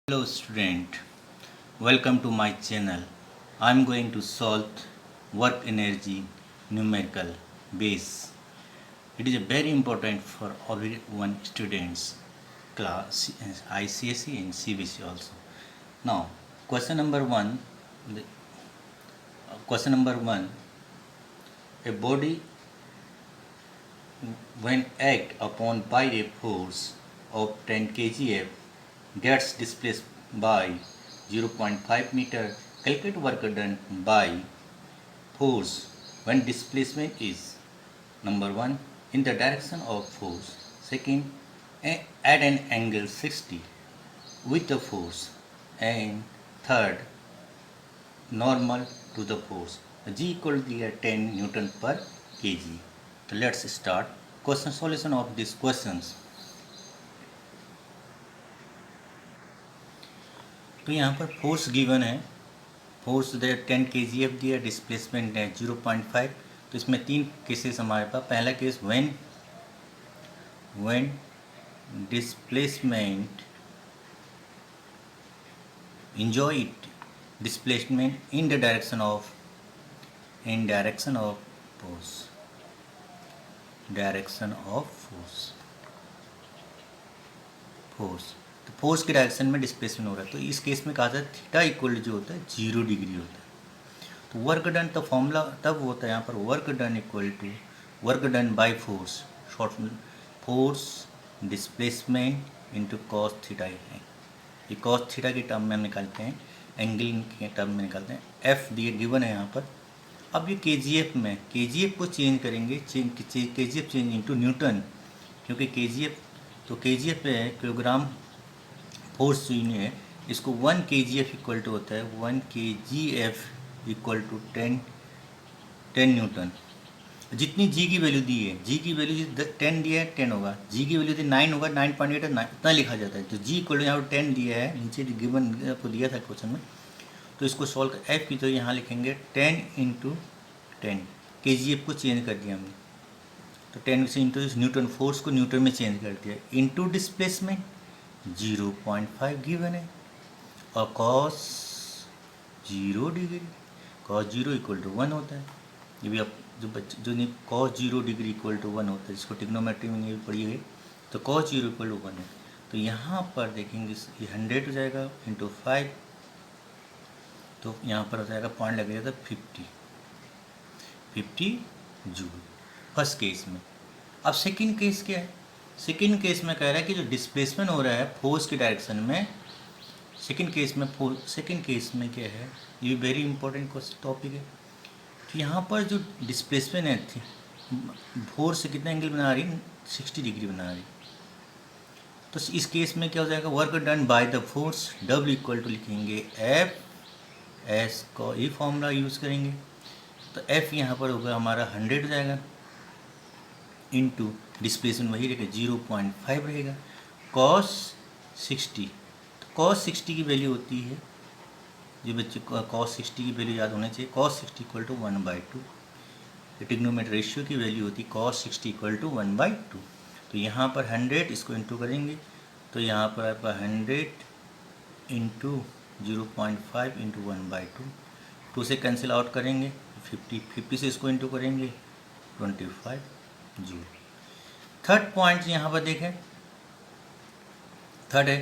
Hello student, welcome to my channel. I am going to solve work energy numerical base. It is very important for everyone students class ICSE and CBC also. Now question number one. Question number one. A body when act upon by a force of 10 kgf gets displaced by 0.5 meter. Calculate work done by force when displacement is number 1 in the direction of force, second at an angle 60 with the force, and third normal to the force. G equal to 10 Newton per kg. So let's start question solution of these questions. तो यहाँ पर force given है, force दे 10 kgf दिया, displacement है 0.5. तो इसमें तीन cases हमारे पास. पहला case when displacement enjoy it displacement in the direction of force, तो फोर्स के डायरेक्शन में डिस्प्लेसमेंट हो रहा है. तो इस केस में कहा था थीटा इक्वल जो होता है 0 डिग्री होता है. तो वर्क डन, तो फॉर्मूला तब होता है यहाँ पर work done equal to work done by force, short force displacement into cos theta है. ये कॉस थीटा की टर्म में हम निकालते हैं, एंगल के टर्म में निकालते हैं. एफ दिए गिवन है यहाँ पर. अब ये केजीएफ में केजीएफ को चेंज करेंगे, केजीएफ चेंज इनटू न्यूटन, क्योंकि केजीएफ तो केजीएफ पे है किलोग्राम फोर्स यूनिट है. इसको 1 kgf इक्वल टू होता है 1 kgf इक्वल टू 10 न्यूटन. जितनी जी की वैल्यू दी है, जी की वैल्यू 10 दिया है 10 होगा, जी की वैल्यू 9 होगा 9.8 है, इतना लिखा जाता है. तो जी इक्वल टू यहाँ पर 10 दिया है, नीचे गिवन आपको दिया था क्वेश्चन में. तो इसको सॉल्व कर एफ की तो यहाँ लिखेंगे 10 इंटू 10. kgf को चेंज कर दिया हमने, तो 10 से इंटू न्यूटन, फोर्स को न्यूटन में चेंज कर दिया, इंटू डिस्प्लेसमेंट 0.5 गिवन है, और cos 0 degree, cos 0 equal to 1 होता है. ये भी आप जो नहीं कॉस 0 डिग्री इक्वल टू 1 होता है, जिसको टिग्नोमेट्री में ये पढ़ी है. तो कॉस 0 इक्वल टू 1 है. तो यहाँ पर देखेंगे ये 100 हो जाएगा इंटू 5, तो यहाँ पर हो जाएगा पॉइंट लगेगा 50 जूल फर्स्ट केस में. अब सेकंड केस क्या है? सेकंड केस में कह रहा है कि जो डिस्प्लेसमेंट हो रहा है फोर्स के डायरेक्शन में, सेकंड केस में क्या है, ये वेरी इंपॉर्टेंट टॉपिक है. तो यहाँ पर जो डिस्प्लेसमेंट है थी फोर्स से कितना एंगल बना रही है, 60 डिग्री बना रही. तो इस केस में क्या हो जाएगा, work done by the force W equal to लिखेंगे एफ एस को, ये फॉर्मूला यूज़ करेंगे. तो एफ यहाँ पर होगा हमारा 100 हो जाएगा, इंटू डिस्प्लेसमेंट वही रहेगा 0.5 रहेगा, कॉस 60. तो कॉस 60 की वैल्यू होती है, जो बच्चे कॉस 60 की वैल्यू याद होनी चाहिए, cos 60 equal to 1/2. Trigonometry ratio की वैल्यू होती है कॉस 60 इक्वल टू 1/2. तो यहाँ पर 100 इसको इंटू करेंगे, तो यहाँ पर आपका 100 इंटू 0.5 इंटू 1/2, 2 से कैंसिल आउट करेंगे, 50 से इसको इंटू करेंगे 25 जूल. थर्ड पॉइंट यहाँ पर देखें, थर्ड है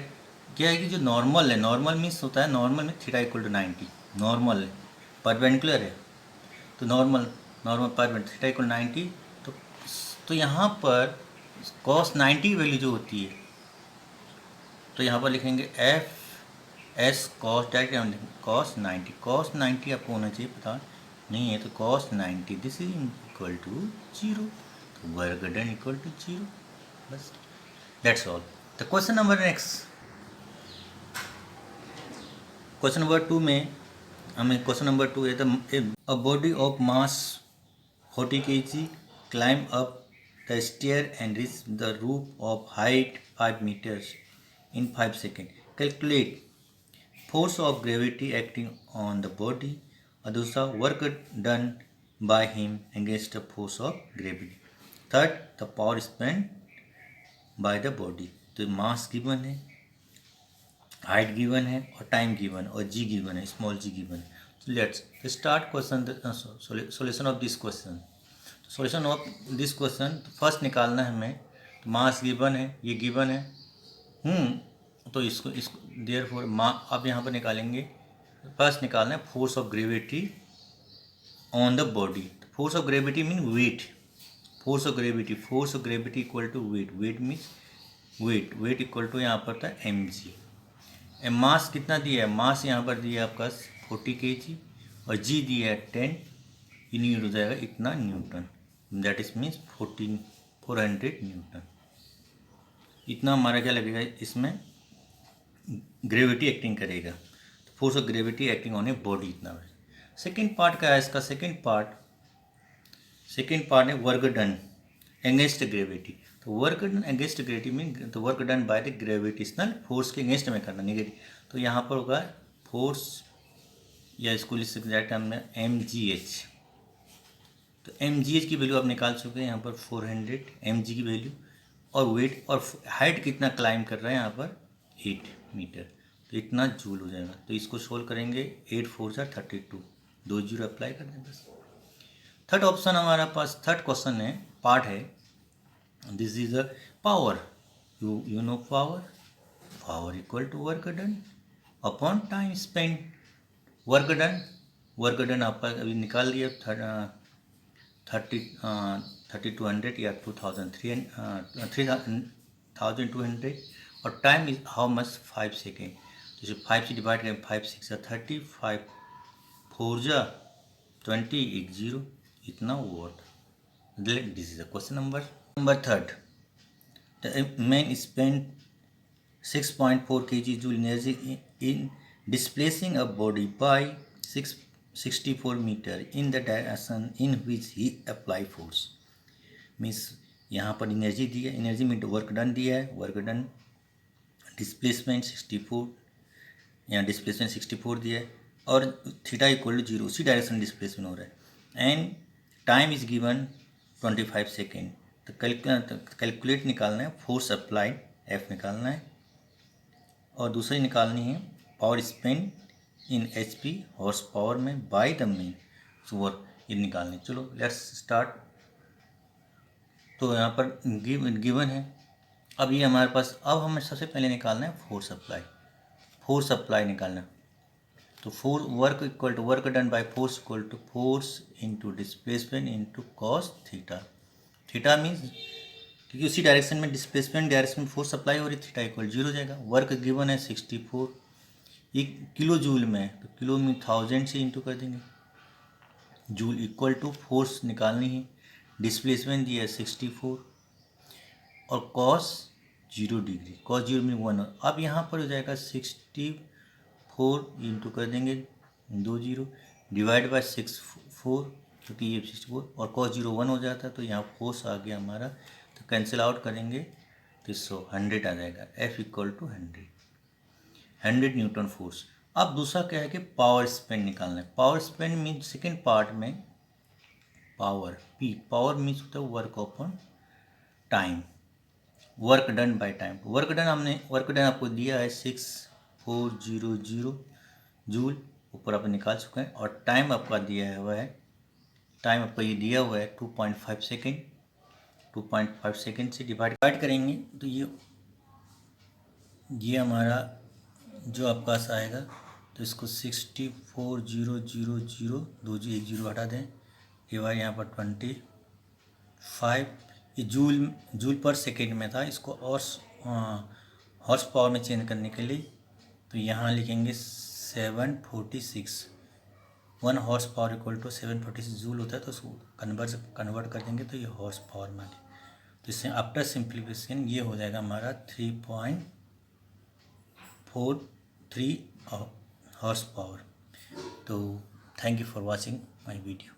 क्या है कि जो नॉर्मल है, नॉर्मल मीन्स होता है, नॉर्मल में थीटा इक्वल टू 90, नॉर्मल है परपेंडिकुलर है, तो नॉर्मल परपेंडिकुलर थीटा इक्वल 90. तो यहाँ पर कॉस 90 की वैल्यू जो होती है, तो यहाँ पर लिखेंगे F S cos, direct cos 90 आपको होना चाहिए, पता नहीं है तो cos 90 this is equal to 0. Work done equal to 0. बस दैट्स ऑल. तो question number next, question number 2 में हमें क्वेश्चन नंबर 2 है a body of mass 40 kg climb up the stair and reach the roof of height 5 meters in 5 seconds. Calculate force of gravity acting on the body. और दूसरा work done by him against the force of gravity. Third, the power spent by the body. तो mass given है, height given है और time given और जी given है, small जी given है। तो let's start question, solution of this question. Solution of this question first निकालना है हमें। तो मास गिवन है, ये गिवन है, तो इसको देयरफॉर अब यहाँ पर निकालेंगे। फर्स्ट निकालना है force of gravity on the body. Force of gravity mean weight, force of gravity equal to weight, weight means weight equal to यहाँ पर था mg। मास कितना दिया है, मास यहाँ पर दिया है आपका 40 kg और जी दिया है 10, यूनिट हो जाएगा इतना newton, that is means 400 newton. इतना हमारा क्या लगेगा, इसमें ग्रेविटी एक्टिंग करेगा, force of gravity acting on a body इतना है। सेकेंड पार्ट का है इसका, सेकेंड पार्ट है वर्क डन अगेंस्ट ग्रेविटी। तो work done against gravity mean तो work done by the gravitational force के अगेंस्ट में करना, नेगेटिव। तो यहाँ पर होगा फोर्स, या इसको लिख सकते हैं टर्म में mgh। तो mgh की वैल्यू आप निकाल चुके हैं यहाँ पर 400 mg की वैल्यू, और वेट और हाइट कितना क्लाइम कर रहा है यहाँ पर 8 मीटर, तो इतना जूल हो जाएगा। तो इसको सोल्व करेंगे, 8 4 जा 32, 2 जीरो अप्लाई कर दें बस। थर्ड ऑप्शन हमारा पास, थर्ड क्वेश्चन है, पार्ट है, this is a power, you know power equal to work done upon time spend. Work done आपका अभी निकाल लिया 3200 या 3200, और time is how much 5 second. जैसे 5 से डिवाइड करें, 5 6 30, 5 4 जा 20, 1 0, इतना what. This is the question number third. The man spend 6.4 kg joule energy in displacing a body by 64 meter in the direction in which he apply force। Means यहाँ पर energy दी है, energy mean work done दिया है, work done displacement 64, यहाँ displacement 64 दिया है, और theta equal to 0, उसी डायरेक्शन डिस्प्लेसमेंट हो रहा है, and time is given 25 second. तो कैलकुलेट निकालना है फोर्स अप्लाइड, एफ निकालना है, और दूसरी निकालनी है पावर स्पेंड इन HP हॉर्स पावर में बाय द मैन वर्क, ये निकालनी। चलो लेट्स स्टार्ट। तो यहाँ पर गिवन है, अब ये हमारे पास, अब हमें सबसे पहले निकालना है फोर्स अप्लाई निकालना। तो work equal to work done by force equal to force into displacement into cos theta. Theta means क्योंकि उसी डायरेक्शन में डिस्प्लेसमेंट डायरेक्शन में फोर्स अप्लाई हो रही, थीटा इक्वल 0 हो जाएगा। वर्क गिवन है 64, ये किलो जूल में, तो किलो में 1000 से इंटू कर देंगे, जूल इक्वल टू फोर्स निकालनी है, डिस्प्लेसमेंट दिया है 64, और कॉस 0 डिग्री, कॉस 0 में 1। अब यहाँ पर हो जाएगा 64 इंटू कर देंगे 2 0 डिवाइड बाय 64, क्योंकि ये 64 और कॉस 0 1 हो जाता है, तो यहाँ फोर्स आ गया हमारा, तो कैंसिल आउट करेंगे तो 100 आ जाएगा, F equal to 100 newton force. अब दूसरा क्या है कि पावर स्पेंड निकालना है। Power spend mean second part में पावर मीन्स होता है work upon time, work done by time. Work done आपको दिया है 6400 जूल, ऊपर आप निकाल चुके हैं, और टाइम आपका दिया हुआ है, टाइम आपका ये दिया हुआ है 2.5 सेकेंड। 2.5 सेकेंड से डिवाइड करेंगे, तो ये हमारा जो आपके पास आएगा, तो इसको 64,000 2 1 0 हटा दें, डिवाइड यहाँ पर 25, ये जूल पर सेकेंड में था, इसको और हॉर्स पावर में चेंज करने के लिए तो यहाँ लिखेंगे 746, 1 horse power equal to 746 joule होता है, तो उसको कन्वर्ट कर देंगे तो ये हॉर्स पावर में। तो इससे आफ्टर सिंप्लीफिकेशन ये हो जाएगा हमारा 3.43 हॉर्स पावर। तो thank you for watching my video.